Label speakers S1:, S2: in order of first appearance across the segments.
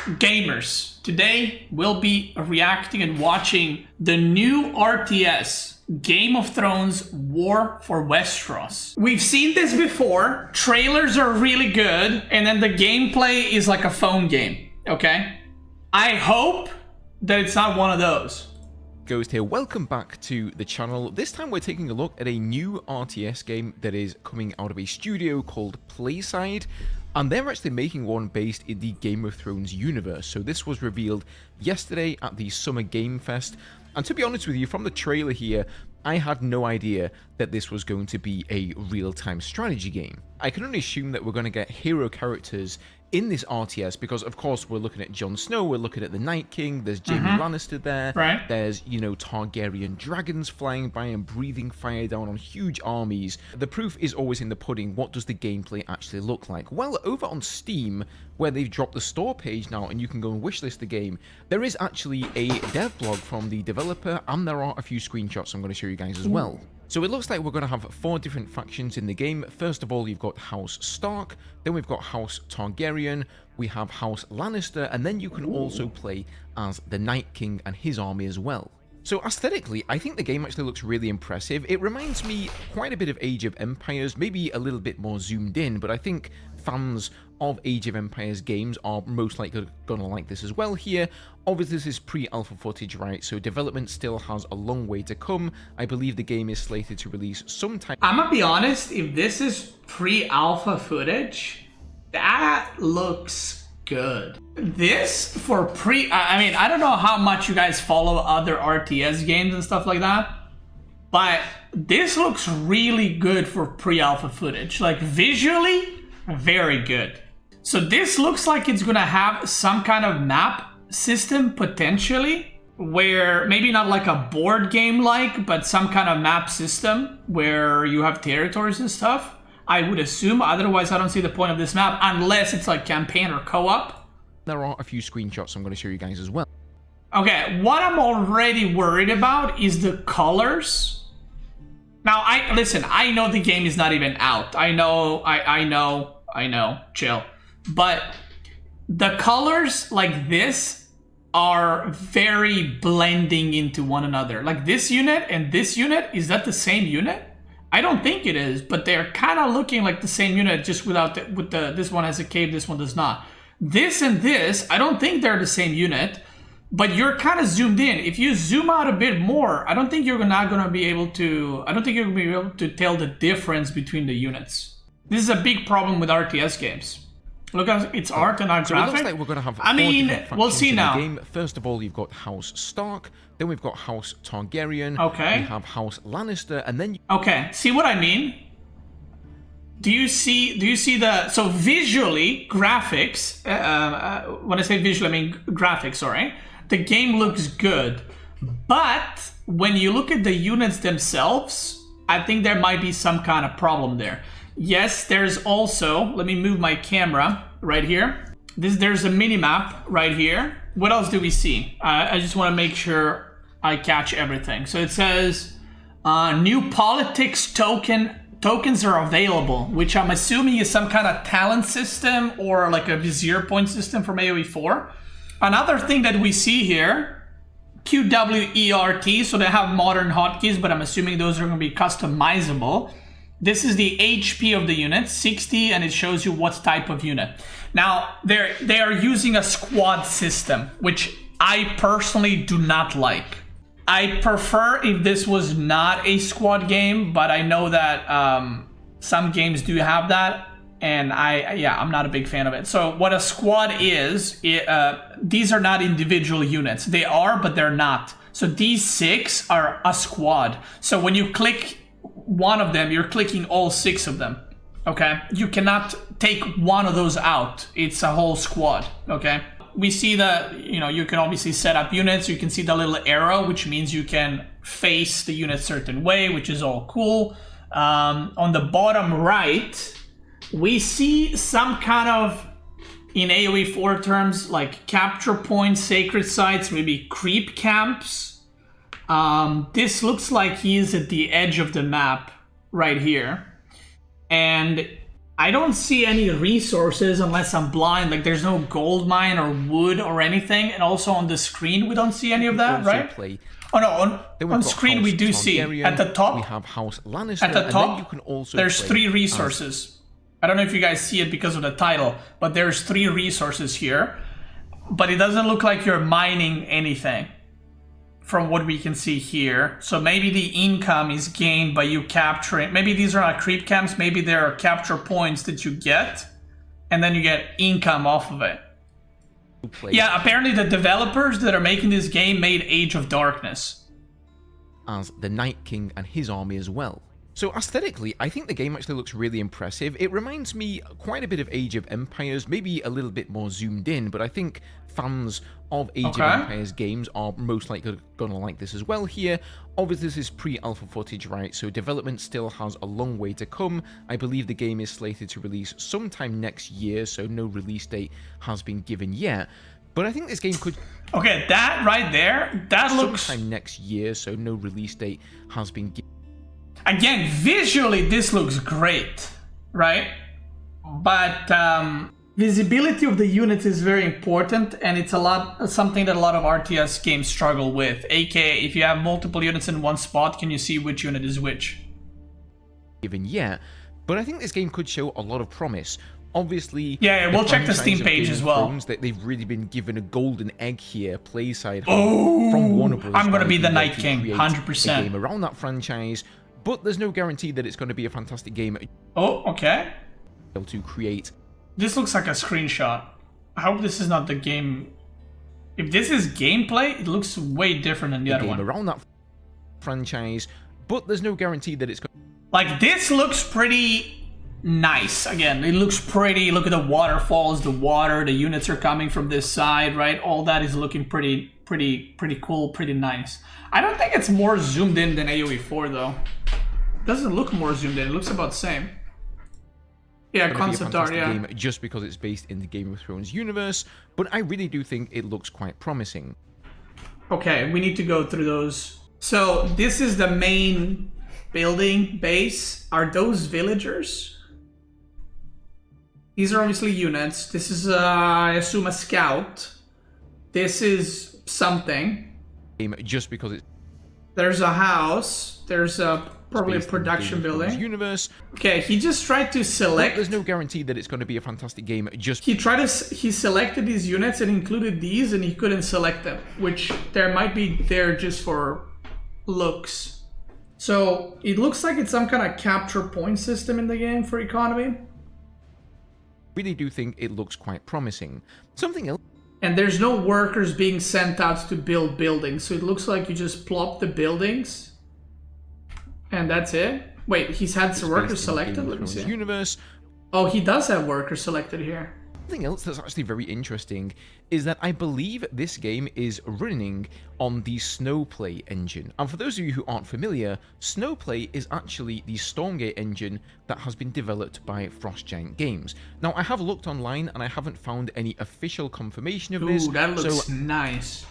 S1: gamers, today we'll be reacting and watching the new RTS, Game of Thrones War for Westeros. We've seen this before, trailers are really good, and then the gameplay is like a phone game, okay? I hope that it's not one of those.
S2: Ghost here, welcome back to the channel. This time we're taking a look at a new RTS game that is coming out of a studio called Playside, and they're actually making one based in the Game of Thrones universe. So this was revealed yesterday at the Summer Game Fest, and to be honest with you, from the trailer here, I had no idea that this was going to be a real-time strategy game. I can only assume that we're going to get hero characters in this RTS because, of course, we're looking at Jon Snow, we're looking at the Night King, there's Jaime Lannister there, there's, you know, Targaryen dragons flying by and breathing fire down on huge armies. The proof is always in the pudding. What does the gameplay actually look like? Well, over on Steam, where they've dropped the store page now and you can go and wishlist the game, there is actually a dev blog from the developer, and there are a few screenshots I'm going to show you guys as well. So it looks like we're going to have 4 different factions in the game. First of all, you've got House Stark, then we've got House Targaryen, we have House Lannister, and then you can also play as the Night King and his army as well. So aesthetically, I think the game actually looks really impressive. It reminds me quite a bit of Age of Empires, maybe a little bit more zoomed in, but I think fans of Age of Empires games are most likely gonna like this as well here. Obviously, this is pre-alpha footage, right? So development still has a long way to come. I believe the game is slated to release sometime.
S1: I'm gonna be honest, if this is pre-alpha footage, that looks good. This for I mean, I don't know how much you guys follow other RTS games and stuff like that, but this looks really good for pre-alpha footage. Like visually, very good. So this looks like it's gonna have some kind of map system potentially, where maybe not like a board game like, but some kind of map system where you have territories and stuff. I would assume, otherwise I don't see the point of this map unless it's like campaign or co-op.
S2: There are a few screenshots I'm going to show you guys as well.
S1: Okay, what I'm already worried about is the colors. Now, listen, I know the game is not even out. I know, chill. But the colors like this are very blending into one another. Like this unit and this unit, is that the same unit? I don't think it is, but they're kind of looking like the same unit, just without this one has a cave, this one does not. This and this, I don't think they're the same unit, but you're kind of zoomed in. If you zoom out a bit more, I don't think you're not going to be able to, tell the difference between the units. This is a big problem with RTS games. Look at its art and our
S2: so
S1: graphic.
S2: It looks like we're going to have
S1: we'll see now.
S2: Game. First of all, you've got House Stark, then we've got House Targaryen,
S1: okay.
S2: We have House Lannister, and then...
S1: Okay, see what I mean? Do you see the... So visually, graphics, when I say visually, I mean graphics, sorry. The game looks good, but when you look at the units themselves, I think there might be some kind of problem there. Yes, there's also, let me move my camera right here. There's a mini map right here. What else do we see? I just want to make sure I catch everything. So it says new politics tokens are available, which I'm assuming is some kind of talent system or like a Vizier point system from AoE4. Another thing that we see here, QWERT, so they have modern hotkeys, but I'm assuming those are going to be customizable. This is the HP of the unit, 60, and it shows you what type of unit. Now, they are using a squad system, which I personally do not like. I prefer if this was not a squad game, but I know that some games do have that, and I'm not a big fan of it. So what a squad is, these are not individual units. They are, but they're not. So these 6 are a squad. So when you click one of them, you're clicking all 6 of them, okay? You cannot take one of those out. It's a whole squad, okay? We see that, you know, you can obviously set up units. You can see the little arrow, which means you can face the unit certain way, which is all cool. On the bottom right, we see some kind of, in AoE4 terms, like capture points, sacred sites, maybe creep camps. This looks like he is at the edge of the map right here. And I don't see any resources unless I'm blind. Like there's no gold mine or wood or anything. And also on the screen, we don't see any of that, right? Oh no, on screen we do see. At the top,
S2: we have House Lannister.
S1: At the top,
S2: and then you can also
S1: there's 3 resources. I don't know if you guys see it because of the title, but there's 3 resources here. But it doesn't look like you're mining anything from what we can see here. So maybe the income is gained by you capturing. Maybe these are not creep camps. Maybe there are capture points that you get, and then you get income off of it. Yeah, apparently the developers that are making this game made Age of Darkness.
S2: As the Night King and his army as well. So aesthetically, I think the game actually looks really impressive. It reminds me quite a bit of Age of Empires, maybe a little bit more zoomed in, but I think fans of Age of Empires games are most likely gonna like this as well here. Obviously this is pre-alpha footage, right, so development still has a long way to come. I believe the game is slated to release sometime next year, so no release date has been given yet. But I think this game could...
S1: Okay, that right there, that looks...
S2: Sometime next year, so no release date has been given.
S1: Again, visually this looks great, right? But visibility of the units is very important, and it's something that a lot of RTS games struggle with. AKA, if you have multiple units in one spot, can you see which unit is which?
S2: Given yet, but I think this game could show a lot of promise. Obviously,
S1: yeah, we'll check the Steam page as well.
S2: That they've really been given a golden egg here, playside from Warner Bros.
S1: I'm gonna be the Night King, 100%.
S2: Game around that franchise, but there's no guarantee that it's going to be a fantastic game.
S1: Oh, okay.
S2: To create.
S1: This looks like a screenshot. I hope this is not the game. If this is gameplay, it looks way different than the other one.
S2: Around that franchise, but there's no guarantee that it's going.
S1: Like this looks pretty nice. Again, it looks pretty. Look at the waterfalls, the water, the units are coming from this side, right? All that is looking pretty cool, pretty nice. I don't think it's more zoomed in than AoE4 though. It doesn't look more zoomed in. It looks about the same. Yeah, concept art, yeah.
S2: Game just because it's based in the Game of Thrones universe, but I really do think it looks quite promising.
S1: Okay, we need to go through those. So this is the main building base. Are those villagers? These are obviously units. This is, I assume, a scout. This is something.
S2: Just because it's...
S1: There's a house. There's probably a production building.
S2: Universe.
S1: Okay, he just tried to select.
S2: But there's no guarantee that it's going to be a fantastic game.
S1: He selected these units and included these, and he couldn't select them, which there might be there just for looks. So it looks like it's some kind of capture point system in the game for economy.
S2: Really do think it looks quite promising. Something else.
S1: And there's no workers being sent out to build buildings, so it looks like you just plop the buildings, and that's it. Wait, he's had some workers selected. Let me see.
S2: Universe.
S1: Oh, he does have workers selected here.
S2: Something else that's actually very interesting is that I believe this game is running on the Snowplay engine. And for those of you who aren't familiar, Snowplay is actually the Stormgate engine that has been developed by Frost Giant Games. Now, I have looked online and I haven't found any official confirmation of this.
S1: Ooh, that looks nice.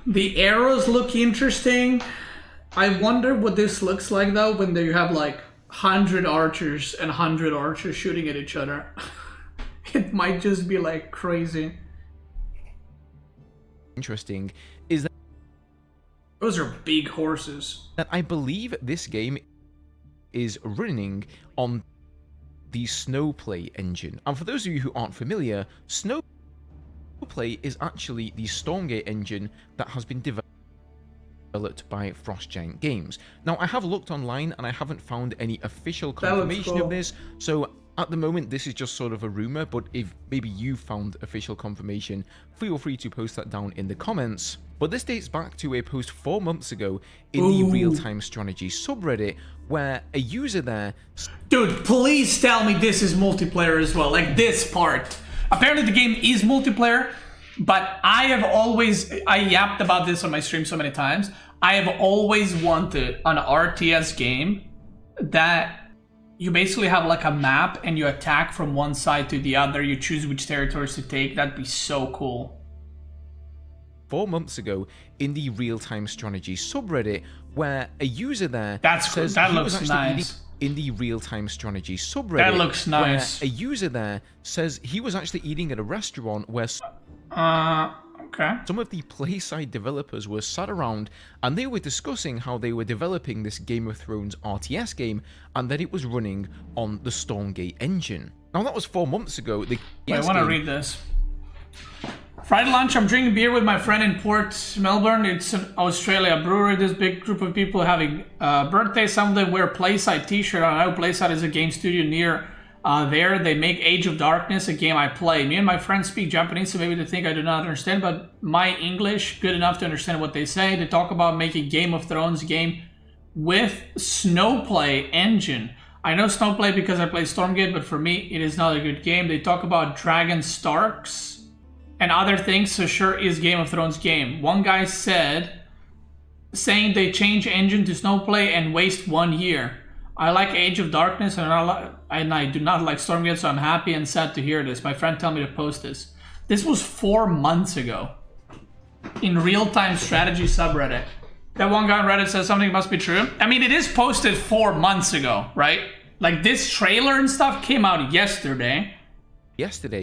S1: The arrows look interesting. I wonder what this looks like though when you have like 100 archers and 100 archers shooting at each other. It might just be like crazy.
S2: Interesting is that
S1: those are big horses.
S2: That I believe this game is running on the Snowplay engine. And for those of you who aren't familiar, Snowplay is actually the Stormgate engine that has been developed by Frost Giant Games. Now, I have looked online and I haven't found any official confirmation of this, so at the moment, this is just sort of a rumor, but if maybe you found official confirmation, feel free to post that down in the comments. But this dates back to a post 4 months ago in the real-time strategy subreddit, where a user there...
S1: Dude, please tell me this is multiplayer as well, like this part. Apparently the game is multiplayer, but I yapped about this on my stream so many times. I have always wanted an RTS game that you basically have like a map and you attack from one side to the other. You choose which territories to take. That'd be so cool.
S2: 4 months ago in the real-time strategy subreddit, where a user there
S1: that looks nice.
S2: in the real-time strategy subreddit.
S1: That looks nice.
S2: Where a user there says he was actually eating at a restaurant where
S1: okay.
S2: some of the Playside developers were sat around and they were discussing how they were developing this Game of Thrones RTS game and that it was running on the Stormgate engine. Now that was 4 months ago.
S1: I want to read this. Friday lunch, I'm drinking beer with my friend in Port Melbourne. It's an Australia brewery. This big group of people having birthdays. Some of them wear Playside t-shirt. I know Playside is a game studio near there. They make Age of Darkness, a game I play. Me and my friends speak Japanese, so maybe they think I do not understand, but my English, good enough to understand what they say. They talk about making Game of Thrones game with Snowplay engine. I know Snowplay because I play Stormgate, but for me, it is not a good game. They talk about Dragon Starks and other things, so sure is Game of Thrones game. One guy saying they change engine to Snowplay and waste 1 year. I like Age of Darkness and I do not like Stormgate, so I'm happy and sad to hear this. My friend told me to post this. This was 4 months ago in real-time strategy subreddit. That one guy on Reddit says something must be true. I mean, it is posted 4 months ago, right? Like this trailer and stuff came out yesterday.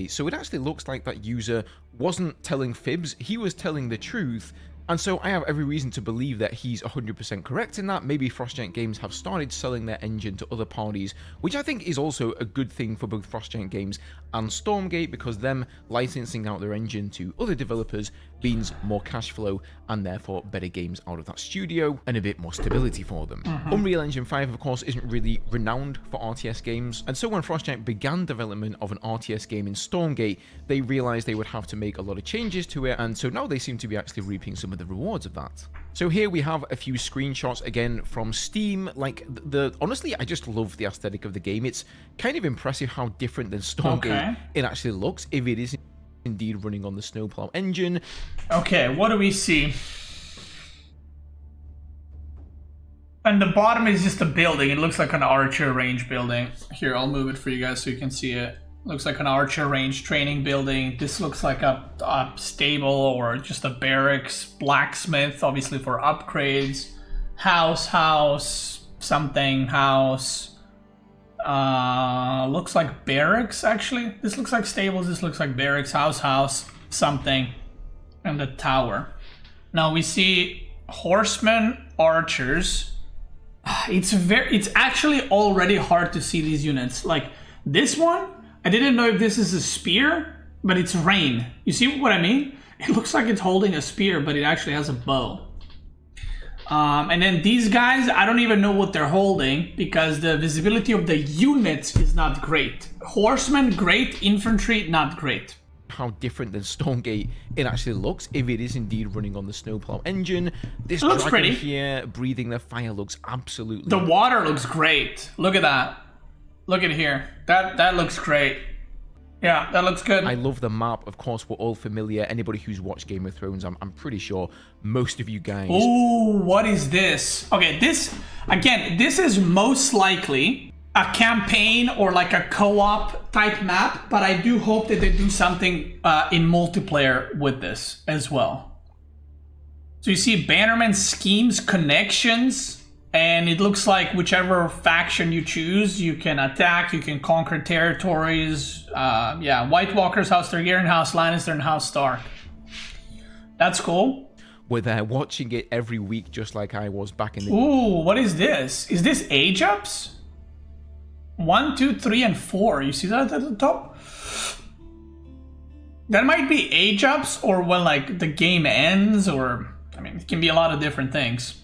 S2: So it actually looks like that user wasn't telling fibs, he was telling the truth. And so I have every reason to believe that he's 100% correct in that. Maybe Frostgiant Games have started selling their engine to other parties, which I think is also a good thing for both Frostgiant Games and Stormgate, because them licensing out their engine to other developers means more cash flow and therefore better games out of that studio and a bit more stability for them. Unreal Engine 5, of course, isn't really renowned for RTS games, and so when Frostgiant began development of an RTS game in Stormgate, they realized they would have to make a lot of changes to it, and so now they seem to be actually reaping some of the rewards of that. So here we have a few screenshots again from Steam. Like honestly, I just love the aesthetic of the game. It's kind of impressive how different than Stormgate it actually looks, if it is indeed running on the Snowplow engine.
S1: Okay, what do we see? And the bottom is just a building. It looks like an archer range building. Here, I'll move it for you guys so you can see it. Looks like an archer range training building. This looks like a stable or just a barracks. Blacksmith, obviously for upgrades. House, something, house. Looks like barracks, actually. This looks like stables, this looks like barracks, house, something. And the tower. Now we see horsemen, archers. It's actually already hard to see these units. Like this one, I didn't know if this is a spear, but it's rain. You see what I mean? It looks like it's holding a spear, but it actually has a bow. And then these guys, I don't even know what they're holding because the visibility of the units is not great. Horsemen, great. Infantry, not great.
S2: How different than Stormgate it actually looks, if it is indeed running on the Snowplow engine. This
S1: looks
S2: dragon
S1: pretty.
S2: here breathing the fire looks absolutely...
S1: The water looks great. Look at that. Look at here. That looks great. Yeah, that looks good.
S2: I love the map. Of course, we're all familiar. Anybody who's watched Game of Thrones, I'm pretty sure most of you guys...
S1: Ooh, what is this? Okay, this is most likely a campaign or like a co-op type map, but I do hope that they do something in multiplayer with this as well. So you see Bannerman schemes, connections, and it looks like whichever faction you choose, you can attack, you can conquer territories. Yeah, White Walkers, House Targaryen, House Lannister, and House Stark. That's cool.
S2: We're there watching it every week, just like I was back in the...
S1: Ooh, what is this? Is this age ups? 1, 2, 3, and 4. You see that at the top? That might be age ups, or when like the game ends, or I mean, it can be a lot of different things.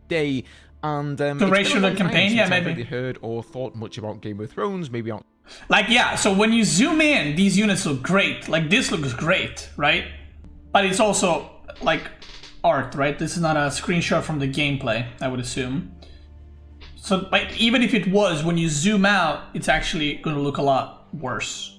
S2: Day and
S1: duration of the campaign, yeah, maybe.
S2: I've really heard or thought much about Game of Thrones, maybe on...
S1: Like, yeah, so when you zoom in, these units look great. Like, this looks great, right? But it's also, like, art, right? This is not a screenshot from the gameplay, I would assume. So, like, even if it was, when you zoom out, it's actually going to look a lot worse.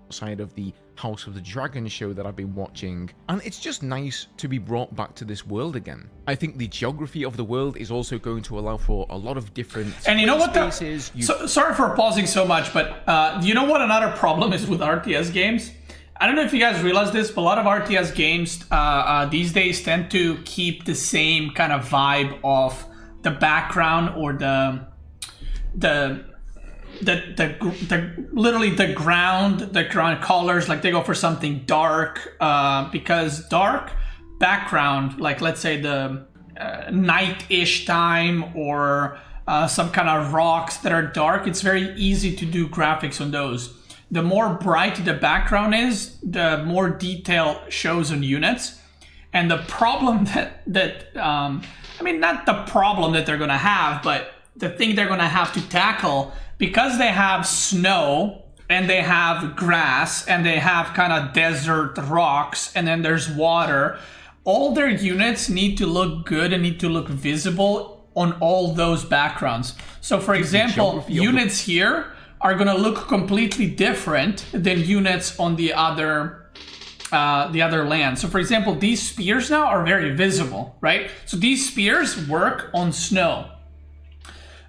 S2: Side of the House of the Dragon show that I've been watching, and it's just nice to be brought back to this world again. I think the geography of the world is also going to allow for a lot of different
S1: and you know what
S2: spaces.
S1: Sorry for pausing so much, but you know what another problem is with RTS games? I don't know if you guys realize this, but a lot of RTS games these days tend to keep the same kind of vibe of the background or the literally the ground colors, like they go for something dark, because dark background, like let's say the night-ish time, or some kind of rocks that are dark, it's very easy to do graphics on those. The more bright the background is, the more detail shows on units. And the problem I mean, not the problem that they're going to have, but the thing they're going to have to tackle, because they have snow and they have grass and they have kind of desert rocks and then there's water, all their units need to look good and need to look visible on all those backgrounds. So for example, units here are going to look completely different than units on the other land. So for example, these spears now are very visible, right? So these spears work on snow.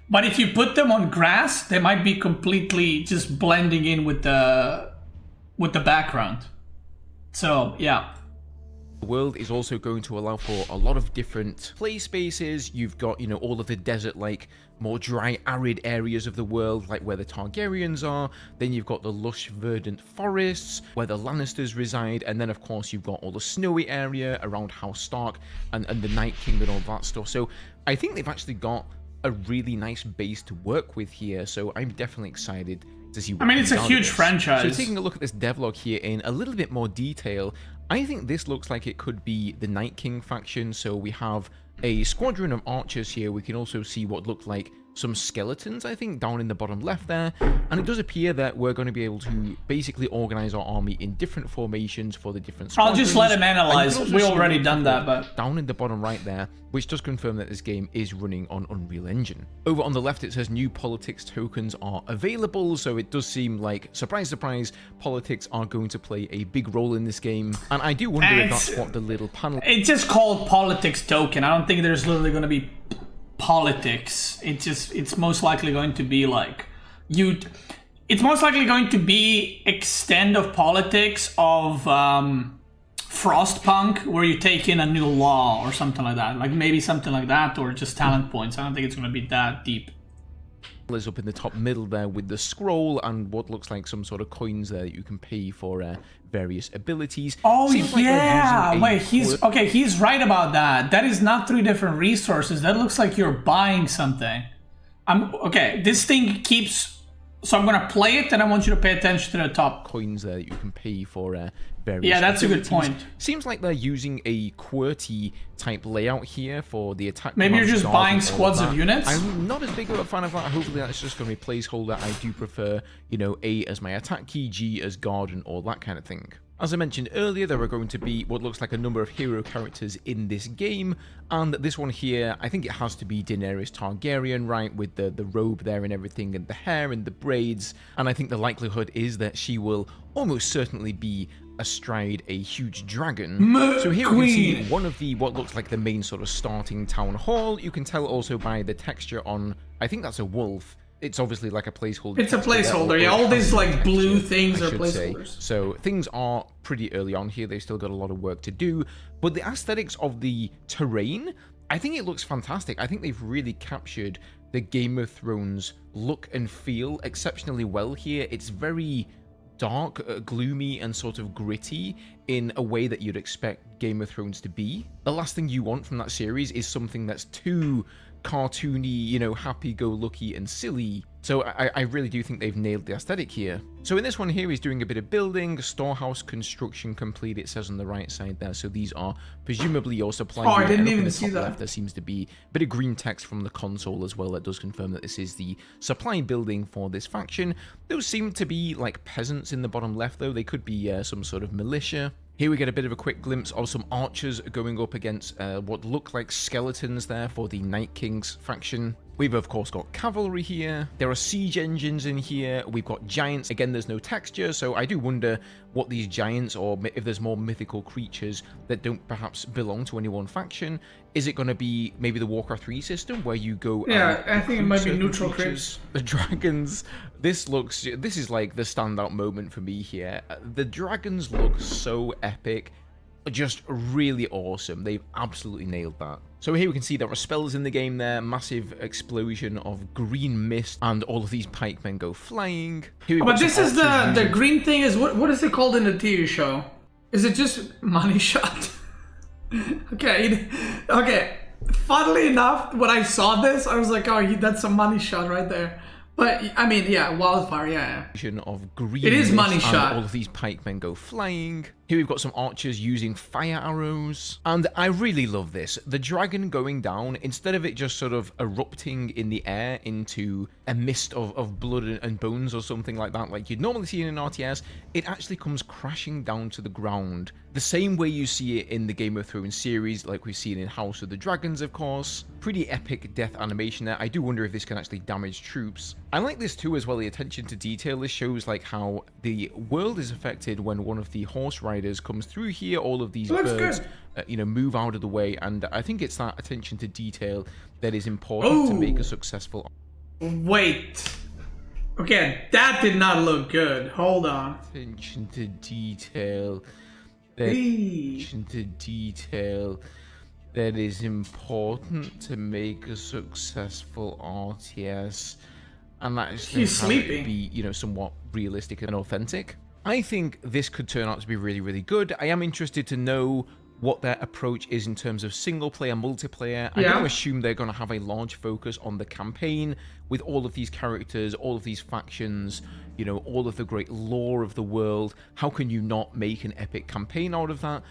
S1: But if you put them on grass, they might be completely just blending in with the background. So yeah.
S2: The world is also going to allow for a lot of different play spaces. You've got, you know, all of the desert-like, more dry, arid areas of the world, like where the Targaryens are. Then you've got the lush, verdant forests, where the Lannisters reside. And then, of course, you've got all the snowy area around House Stark and the Night King and all that stuff. So I think they've actually got a really nice base to work with here. So I'm definitely excited to see what
S1: it's a huge franchise.
S2: So taking a look at this devlog here in a little bit more detail, I think this looks like it could be the Night King faction. So we have a squadron of archers here. We can also see what look like some skeletons, I think, down in the bottom left there. And it does appear that we're going to be able to basically organize our army in different formations for the different squadrons.
S1: I'll just let him analyze. We already done that, but
S2: down in the bottom right there, which does confirm that this game is running on Unreal Engine. Over on the left, it says new politics tokens are available. So it does seem like, surprise, surprise, politics are going to play a big role in this game. And I do wonder if that's what the little panel...
S1: It's just called politics token. I don't think there's literally going to be politics. It's most likely going to be like it's most likely going to be extend of politics of Frostpunk, where you take in a new law or something like that, like maybe something like that, or just talent points. I don't think it's going to be that deep.
S2: Is up in the top middle there with the scroll and what looks like some sort of coins there that you can pay for various abilities.
S1: Oh yeah, wait, he's right about that. That is not 3 different resources. That looks like you're buying something. This thing keeps... So I'm gonna play it, and I want you to pay attention to the top
S2: coins there that you can pay for various.
S1: Yeah, that's
S2: abilities.
S1: A good point.
S2: Seems like they're using a QWERTY type layout here for the attack.
S1: Maybe you're just buying squads of units.
S2: I'm not as big of a fan of that. Hopefully that's just gonna be placeholder. I do prefer, you know, A as my attack key, G as guard, and all that kind of thing. As I mentioned earlier, there are going to be what looks like a number of hero characters in this game, and this one here, I think it has to be Daenerys Targaryen, right, with the robe there and everything, and the hair and the braids, and I think the likelihood is that she will almost certainly be astride a huge dragon. So here we can see one of the, what looks like the main sort of starting town hall. You can tell also by the texture on, I think that's a wolf. It's obviously like a placeholder.
S1: It's a placeholder, yeah. All these like blue things are placeholders.
S2: So things are pretty early on here. They've still got a lot of work to do. But the aesthetics of the terrain, I think it looks fantastic. I think they've really captured the Game of Thrones look and feel exceptionally well here. It's very dark, gloomy, and sort of gritty in a way that you'd expect Game of Thrones to be. The last thing you want from that series is something that's too cartoony, you know, happy-go-lucky and silly. So I really do think they've nailed the aesthetic here. So in this one here, he's doing a bit of building, storehouse construction complete, it says on the right side there. So these are presumably your supply.
S1: Oh, I didn't even see that.
S2: Left, there seems to be a bit of green text from the console as well that does confirm that this is the supply building for this faction. Those seem to be like peasants in the bottom left, though. They could be some sort of militia. Here we get a bit of a quick glimpse of some archers going up against what look like skeletons there for the Night King's faction. We've of course got cavalry here. There are siege engines in here. We've got giants. Again, there's no texture, so I do wonder what these giants, or if there's more mythical creatures that don't perhaps belong to any one faction. Is it going to be maybe the Warcraft 3 system where you go...
S1: Yeah, I think it might be neutral creatures.
S2: The dragons. This is like the standout moment for me here. The dragons look so epic. just really awesome. They've absolutely nailed that. So here we can see there are spells in the game there, massive explosion of green mist, and all of these pikemen go flying.
S1: But this is the green thing is, what is it called in the TV show? Is it just money shot? Okay. Funnily enough, when I saw this, I was like, oh, that's a money shot right there. But, I mean, yeah, wildfire, yeah.
S2: Of green
S1: it is money shot.
S2: All of these pikemen go flying. Here we've got some archers using fire arrows. And I really love this. The dragon going down, instead of it just sort of erupting in the air into a mist of blood and bones or something like that, like you'd normally see in an RTS, it actually comes crashing down to the ground. The same way you see it in the Game of Thrones series, like we've seen in House of the Dragons, of course. Pretty epic death animation there. I do wonder if this can actually damage troops. I like this too as well, the attention to detail. This shows like how the world is affected when one of the horse riders comes through here. All of these birds, move out of the way, and I think it's that attention to detail that is important to make a successful.
S1: Wait. Okay, that did not look good. Hold on.
S2: Attention to detail. Attention to detail that is important to make a successful RTS, and that is to be, somewhat realistic and authentic. I think this could turn out to be really, really good. I am interested to know what their approach is in terms of single player, multiplayer. I don't assume they're going to have a large focus on the campaign with all of these characters, all of these factions, all of the great lore of the world. How can you not make an epic campaign out of that?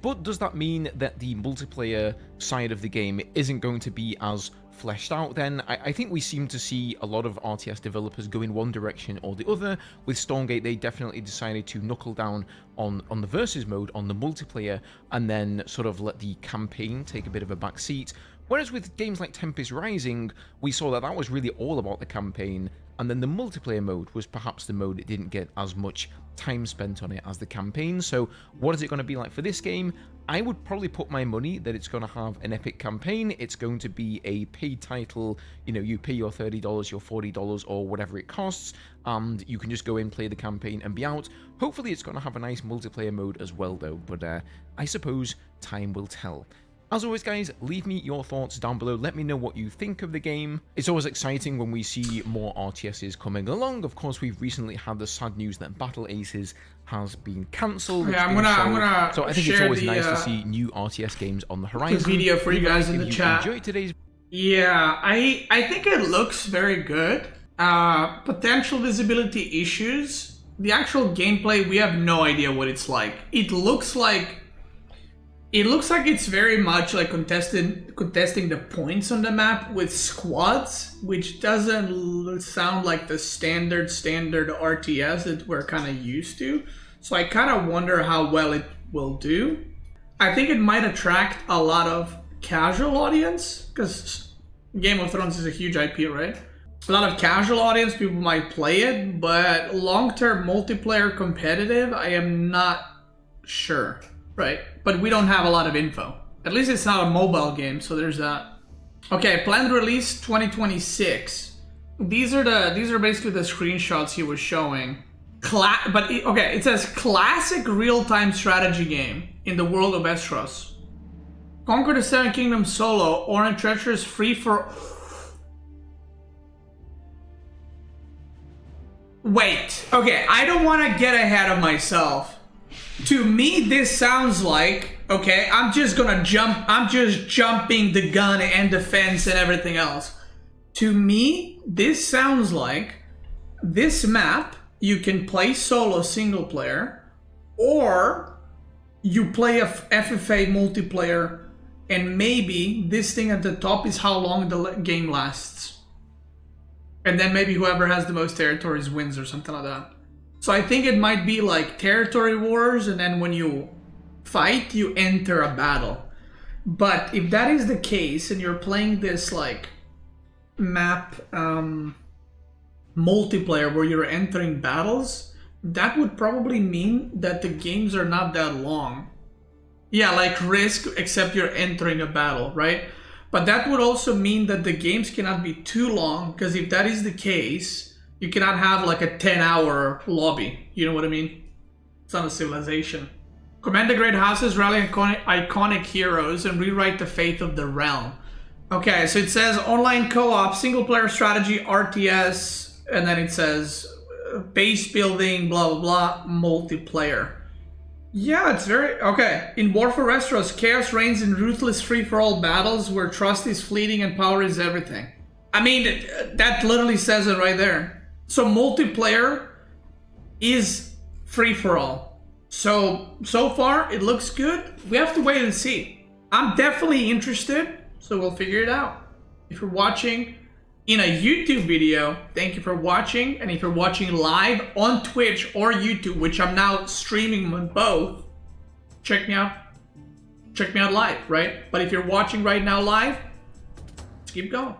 S2: But does that mean that the multiplayer side of the game isn't going to be as fleshed out then? I think we seem to see a lot of RTS developers go in one direction or the other. With Stormgate, they definitely decided to knuckle down on the versus mode, on the multiplayer, and then sort of let the campaign take a bit of a back seat. Whereas with games like Tempest Rising, we saw that was really all about the campaign, and then the multiplayer mode was perhaps the mode that didn't get as much time spent on it as the campaign. So what is it going to be like for this game? I would probably put my money that it's going to have an epic campaign. It's going to be a paid title. You pay your $30, your $40, or whatever it costs, and you can just go in, play the campaign, and be out. Hopefully it's going to have a nice multiplayer mode as well, though, but I suppose time will tell. As always, guys, leave me your thoughts down below. Let me know what you think of the game. It's always exciting when we see more RTSs coming along. Of course, we've recently had the sad news that Battle Aces has been cancelled.
S1: Yeah, I'm gonna.
S2: So I think it's always nice to see new RTS games on the horizon.
S1: The video for you guys in the chat.
S2: Enjoy today's.
S1: Yeah, I think it looks very good. Potential visibility issues. The actual gameplay, we have no idea what it's like. It looks like it's very much like contesting the points on the map with squads, which doesn't sound like the standard RTS that we're kind of used to. So I kind of wonder how well it will do. I think it might attract a lot of casual audience, because Game of Thrones is a huge IP, right? A lot of casual audience, people might play it, but long-term multiplayer competitive, I am not sure. Right, but we don't have a lot of info. At least it's not a mobile game, so there's that. Okay, planned release 2026. These are basically the screenshots he was showing. It says classic real-time strategy game in the world of Westeros. Conquer the Seven Kingdoms solo, Orange Treasures free for. Wait, okay, I don't want to get ahead of myself. To me, this sounds like, okay, I'm just jumping the gun and the fence and everything else. To me, this sounds like this map, you can play solo single player, or you play a FFA multiplayer, and maybe this thing at the top is how long the game lasts. And then maybe whoever has the most territories wins or something like that. So I think it might be like territory wars, and then when you fight, you enter a battle. But if that is the case, and you're playing this like map multiplayer where you're entering battles, that would probably mean that the games are not that long. Yeah, like Risk, except you're entering a battle, right? But that would also mean that the games cannot be too long, because if that is the case, you cannot have like a 10-hour lobby. You know what I mean? It's not a civilization. Command the great houses, rally iconic heroes, and rewrite the fate of the realm. Okay, so it says online co-op, single player strategy, RTS, and then it says base building, blah, blah, blah, multiplayer. Yeah, it's very... Okay. In War for Westeros, chaos reigns in ruthless free-for-all battles where trust is fleeting and power is everything. I mean, that literally says it right there. So multiplayer is free-for-all. So far, it looks good. We have to wait and see. I'm definitely interested, so we'll figure it out. If you're watching in a YouTube video, thank you for watching. And if you're watching live on Twitch or YouTube, which I'm now streaming on both, check me out. Check me out live, right? But if you're watching right now live, let's keep going.